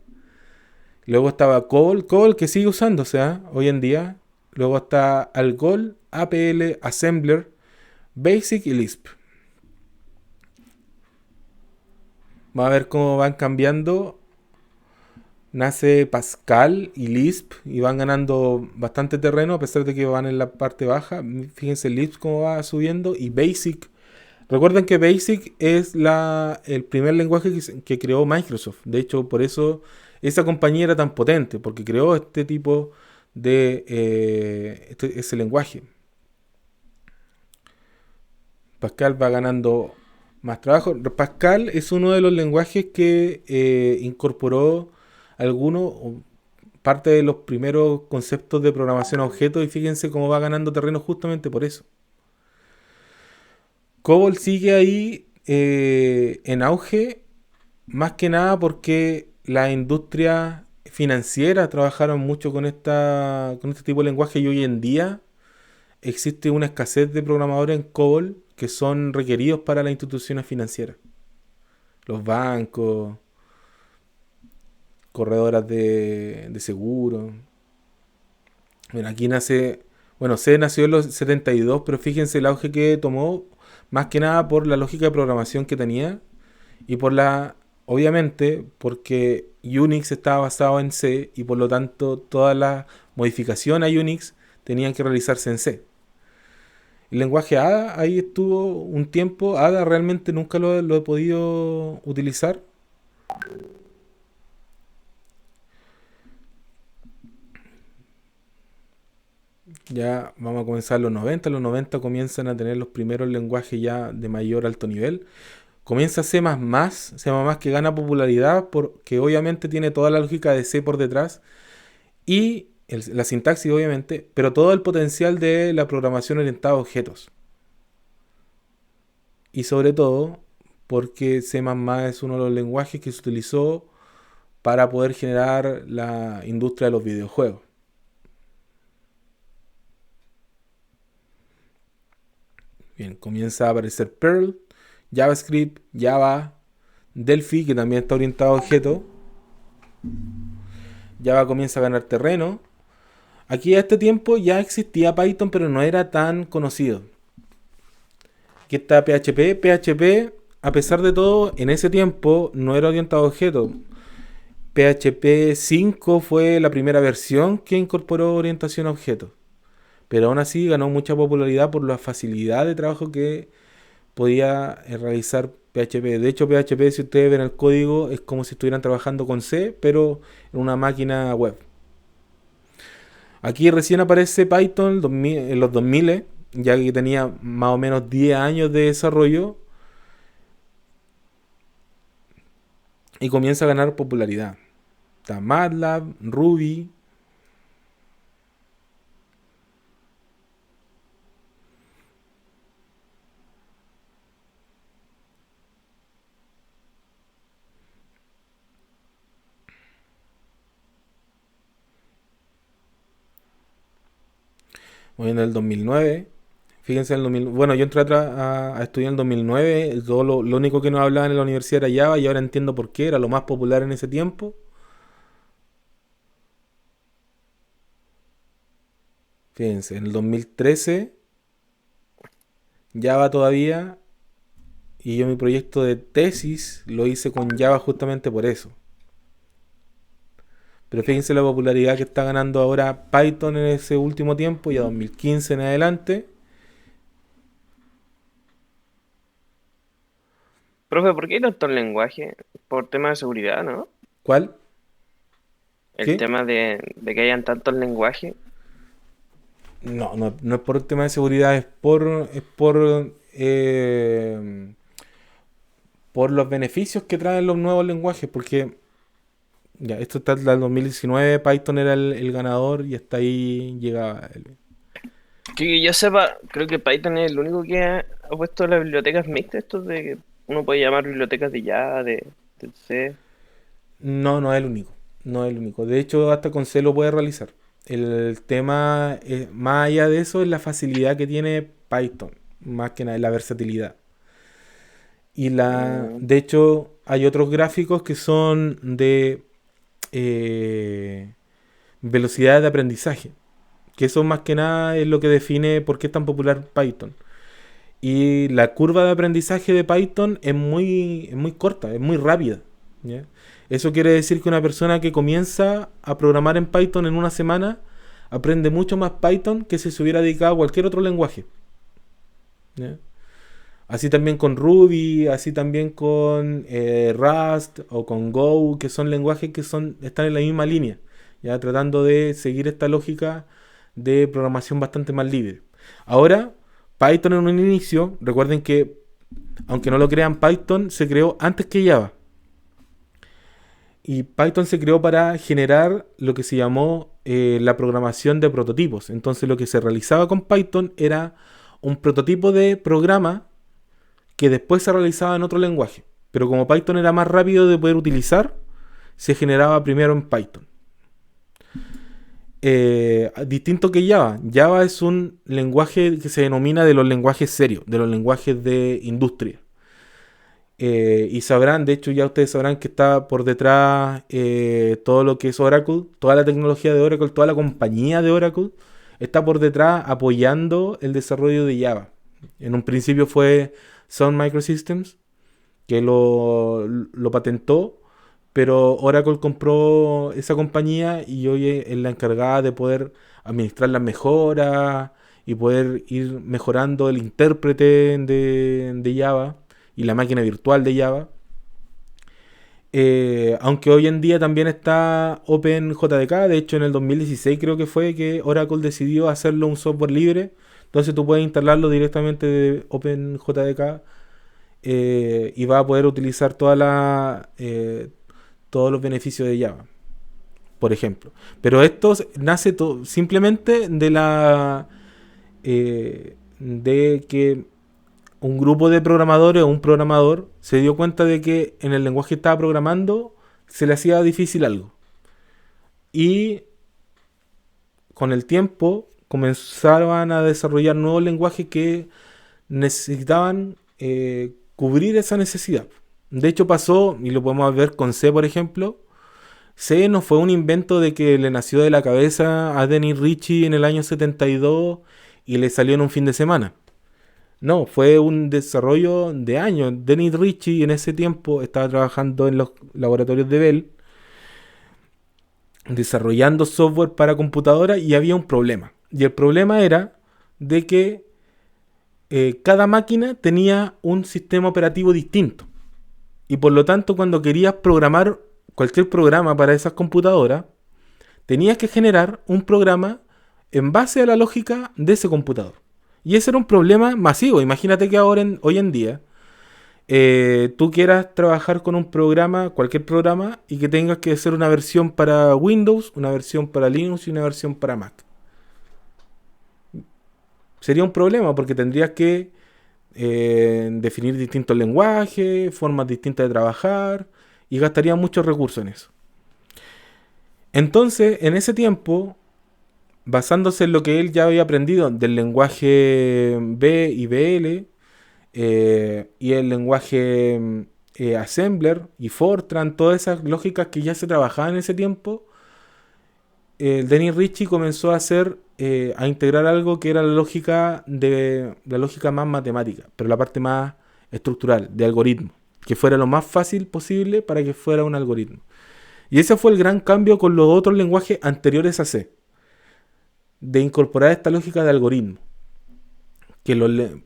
Luego estaba COBOL que sigue usándose hoy en día. Luego está Algol, APL, Assembler, Basic y Lisp. Vamos a ver cómo van cambiando. Nace Pascal y Lisp y van ganando bastante terreno a pesar de que van en la parte baja. Fíjense Lisp cómo va subiendo y Basic. Recuerden que Basic es el primer lenguaje que creó Microsoft. De hecho, por eso esa compañía era tan potente, porque creó este tipo de ese lenguaje. Pascal va ganando más trabajo. Pascal es uno de los lenguajes que incorporó parte de los primeros conceptos de programación a objetos y fíjense cómo va ganando terreno justamente por eso. COBOL sigue ahí en auge, más que nada porque la industria financiera trabajaron mucho con este tipo de lenguaje y hoy en día existe una escasez de programadores en COBOL que son requeridos para las instituciones financieras, los bancos, corredoras de seguro. Bueno, aquí C nació en los 72, pero fíjense el auge que tomó, más que nada por la lógica de programación que tenía y obviamente, porque Unix estaba basado en C y por lo tanto todas las modificaciones a Unix tenían que realizarse en C. El lenguaje Ada ahí estuvo un tiempo. Ada realmente nunca lo he podido utilizar. Ya vamos a comenzar los 90. Los 90 comienzan a tener los primeros lenguajes ya de mayor alto nivel. Comienza C++, que gana popularidad porque obviamente tiene toda la lógica de C por detrás y la sintaxis obviamente, pero todo el potencial de la programación orientada a objetos. Y sobre todo porque C++ es uno de los lenguajes que se utilizó para poder generar la industria de los videojuegos. Bien, comienza a aparecer Perl, JavaScript, Java, Delphi, que también está orientado a objetos. Java comienza a ganar terreno. Aquí a este tiempo ya existía Python, pero no era tan conocido. Aquí está PHP. PHP, a pesar de todo, en ese tiempo no era orientado a objetos. PHP 5 fue la primera versión que incorporó orientación a objetos. Pero aún así ganó mucha popularidad por la facilidad de trabajo que podía realizar PHP. De hecho, PHP, si ustedes ven el código, es como si estuvieran trabajando con C, pero en una máquina web. Aquí recién aparece Python en los 2000, ya que tenía más o menos 10 años de desarrollo y comienza a ganar popularidad. Está MATLAB, Ruby. Voy en el 2009. Fíjense en el 2000. Bueno, yo entré a estudiar en el 2009. Todo lo único que nos hablaban en la universidad era Java y ahora entiendo por qué. Era lo más popular en ese tiempo. Fíjense, en el 2013 Java todavía. Y yo mi proyecto de tesis lo hice con Java justamente por eso. Pero fíjense la popularidad que está ganando ahora Python en ese último tiempo, ya 2015 en adelante. Profe, ¿por qué hay tantos lenguajes? Por tema de seguridad, ¿no? ¿Cuál? El ¿Qué? tema de que hayan tantos lenguajes. No es por tema de seguridad, por los beneficios que traen los nuevos lenguajes, porque ya, esto está desde el 2019, Python era el ganador y hasta ahí llega. Que yo sepa, creo que Python es el único que ha puesto las bibliotecas mixtas, esto de que uno puede llamar bibliotecas de Java, de C. No, no es el único. No es el único. De hecho, hasta con C lo puede realizar. El tema, más allá de eso, es la facilidad que tiene Python. Más que nada, la versatilidad. Mm, De hecho, hay otros gráficos que son de eh, velocidad de aprendizaje. Que eso más que nada es lo que define por qué es tan popular Python. Y la curva de aprendizaje de Python es muy corta, es muy rápida. ¿Ya? Eso quiere decir que una persona que comienza a programar en Python en una semana aprende mucho más Python que si se hubiera dedicado a cualquier otro lenguaje. ¿Ya? Así también con Ruby, así también con Rust o con Go, que son lenguajes que están en la misma línea, ya tratando de seguir esta lógica de programación bastante más libre. Ahora, Python en un inicio, recuerden que, aunque no lo crean, Python se creó antes que Java. Y Python se creó para generar lo que se llamó la programación de prototipos. Entonces lo que se realizaba con Python era un prototipo de programa que después se realizaba en otro lenguaje. Pero como Python era más rápido de poder utilizar, se generaba primero en Python. Distinto que Java. Java es un lenguaje que se denomina de los lenguajes serios, de los lenguajes de industria. Y sabrán, de hecho ya ustedes sabrán que está por detrás todo lo que es Oracle, toda la tecnología de Oracle, toda la compañía de Oracle, está por detrás apoyando el desarrollo de Java. En un principio fue Sun Microsystems, que lo patentó, pero Oracle compró esa compañía y hoy es la encargada de poder administrar las mejoras y poder ir mejorando el intérprete de Java y la máquina virtual de Java. Aunque hoy en día también está OpenJDK, de hecho en el 2016 creo que fue que Oracle decidió hacerlo un software libre, entonces tú puedes instalarlo directamente de OpenJDK y vas a poder utilizar todos los beneficios de Java, por ejemplo. Pero esto nace simplemente de que un grupo de programadores o un programador se dio cuenta de que en el lenguaje que estaba programando se le hacía difícil algo. Y con el tiempo comenzaron a desarrollar nuevos lenguajes que necesitaban cubrir esa necesidad. De hecho pasó, y lo podemos ver con C, por ejemplo. C no fue un invento de que le nació de la cabeza a Dennis Ritchie en el año 72 y le salió en un fin de semana. No, fue un desarrollo de años. Dennis Ritchie en ese tiempo estaba trabajando en los laboratorios de Bell, desarrollando software para computadoras y había un problema. Y el problema era de que cada máquina tenía un sistema operativo distinto. Y por lo tanto, cuando querías programar cualquier programa para esas computadoras, tenías que generar un programa en base a la lógica de ese computador. Y ese era un problema masivo. Imagínate que ahora, hoy en día, tú quieras trabajar con un programa, cualquier programa, y que tengas que hacer una versión para Windows, una versión para Linux y una versión para Mac. Sería un problema porque tendrías que definir distintos lenguajes, formas distintas de trabajar, y gastarías muchos recursos en eso. Entonces, en ese tiempo, basándose en lo que él ya había aprendido del lenguaje B y BL, y el lenguaje Assembler y Fortran, todas esas lógicas que ya se trabajaban en ese tiempo, el Dennis Ritchie comenzó a integrar algo que era la lógica más matemática, pero la parte más estructural, de algoritmo, que fuera lo más fácil posible para que fuera un algoritmo. Y ese fue el gran cambio con los otros lenguajes anteriores a C, de incorporar esta lógica de algoritmo.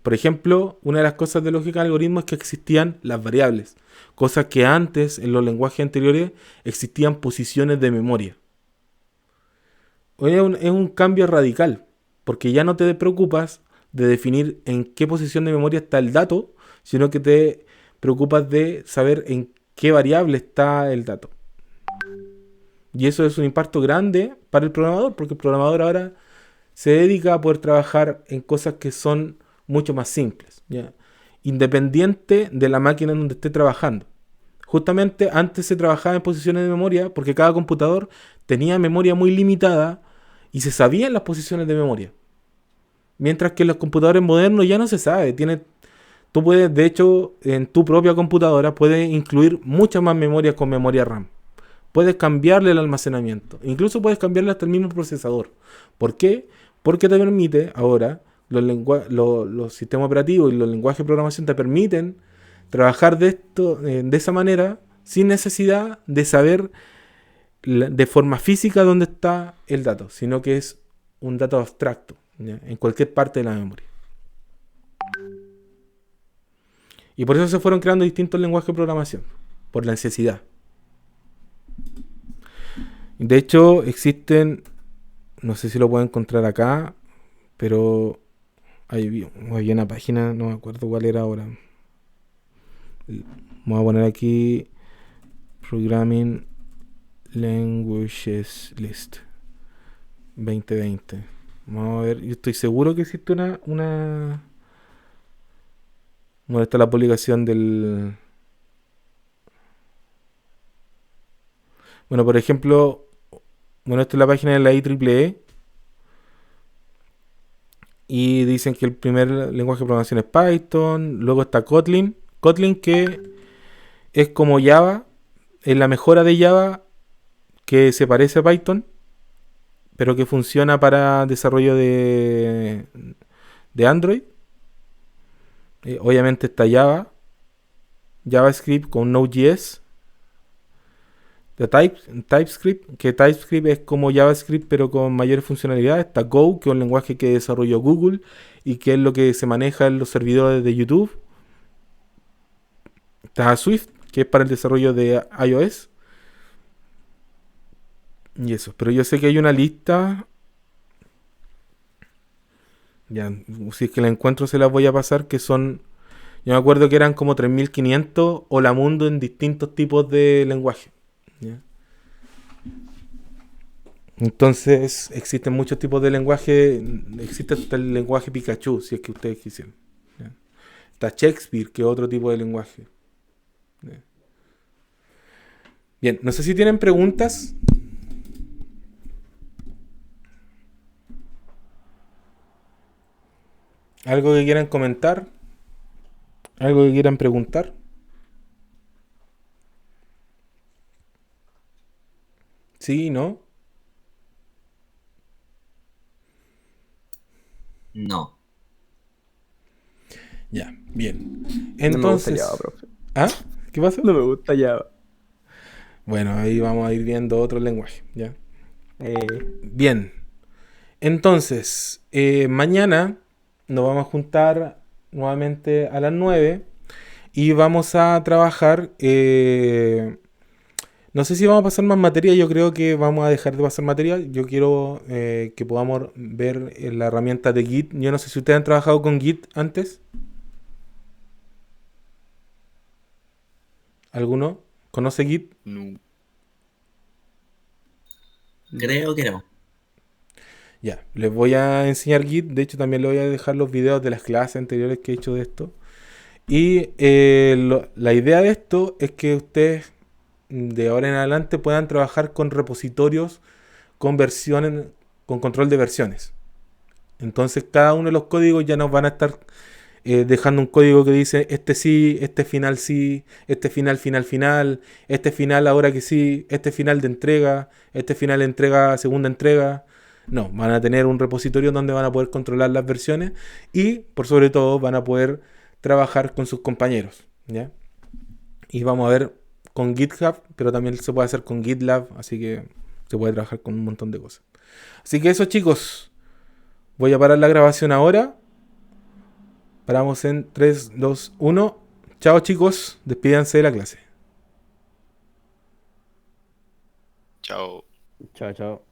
Por ejemplo, una de las cosas de lógica de algoritmo es que existían las variables, cosas que antes, en los lenguajes anteriores, existían posiciones de memoria. Hoy es un cambio radical, porque ya no te preocupas de definir en qué posición de memoria está el dato, sino que te preocupas de saber en qué variable está el dato. Y eso es un impacto grande para el programador, porque el programador ahora se dedica a poder trabajar en cosas que son mucho más simples, ¿ya? Independiente de la máquina en donde esté trabajando. Justamente antes se trabajaba en posiciones de memoria porque cada computador tenía memoria muy limitada y se sabían las posiciones de memoria. Mientras que en los computadores modernos ya no se sabe. Tú puedes, de hecho, en tu propia computadora puedes incluir mucha más memoria con memoria RAM. Puedes cambiarle el almacenamiento. Incluso puedes cambiarle hasta el mismo procesador. ¿Por qué? Porque te permite ahora, los sistemas operativos y los lenguajes de programación te permiten trabajar de esa manera sin necesidad de saber de forma física dónde está el dato, sino que es un dato abstracto, ¿ya? En cualquier parte de la memoria. Y por eso se fueron creando distintos lenguajes de programación, por la necesidad. De hecho, existen, no sé si lo puedo encontrar acá, pero había una página, no me acuerdo cuál era ahora. Vamos a poner aquí Programming Languages List 2020. Vamos a ver, yo estoy seguro que existe una... Bueno, está la publicación del... Bueno, por ejemplo, esta es la página de la IEEE. Y dicen que el primer lenguaje de programación es Python. Luego está Kotlin. Kotlin, que es como Java. Es la mejora de Java que se parece a Python, pero que funciona para desarrollo de Android. Obviamente está JavaScript con Node.js. TypeScript, que TypeScript es como JavaScript pero con mayores funcionalidades. Está Go, que es un lenguaje que desarrolló Google y que es lo que se maneja en los servidores de YouTube. Está Swift, que es para el desarrollo de iOS. Y eso, pero yo sé que hay una lista. Ya, si es que la encuentro se las voy a pasar, que son... Yo me acuerdo que eran como 3500 Hola Mundo en distintos tipos de lenguaje. ¿Ya? Entonces existen muchos tipos de lenguaje. Existe hasta el lenguaje Pikachu, si es que ustedes quisieran, ¿ya? Está Shakespeare, que es otro tipo de lenguaje, ¿ya? Bien, no sé si tienen preguntas. ¿Algo que quieran comentar? ¿Algo que quieran preguntar? ¿Sí? ¿No? No. Ya, bien. No me gusta Entonces... Java, profe. ¿Ah? ¿Qué pasa? No me gusta Java. Bueno, ahí vamos a ir viendo otro lenguaje, ¿ya? Bien. Entonces, mañana nos vamos a juntar nuevamente a las 9 y vamos a trabajar. No sé si vamos a pasar más materia, yo creo que vamos a dejar de pasar materia. Yo quiero que podamos ver la herramienta de Git. Yo no sé si ustedes han trabajado con Git antes. ¿Alguno? ¿Conoce Git? No. Creo que no. Ya, les voy a enseñar Git. De hecho, también les voy a dejar los videos de las clases anteriores que he hecho de esto. Y la idea de esto es que ustedes de ahora en adelante puedan trabajar con repositorios con versiones, con control de versiones. Entonces cada uno de los códigos ya nos van a estar dejando un código que dice este sí, este final, final, este final ahora que sí, este final de entrega, este final de entrega, segunda entrega. No, van a tener un repositorio donde van a poder controlar las versiones y por sobre todo van a poder trabajar con sus compañeros, ¿ya? Y vamos a ver con GitHub, pero también se puede hacer con GitLab, así que se puede trabajar con un montón de cosas. Así que eso, chicos, voy a parar la grabación ahora. Paramos en 3, 2, 1. Chao, chicos, despídanse de la clase. Chao. Chao, chao.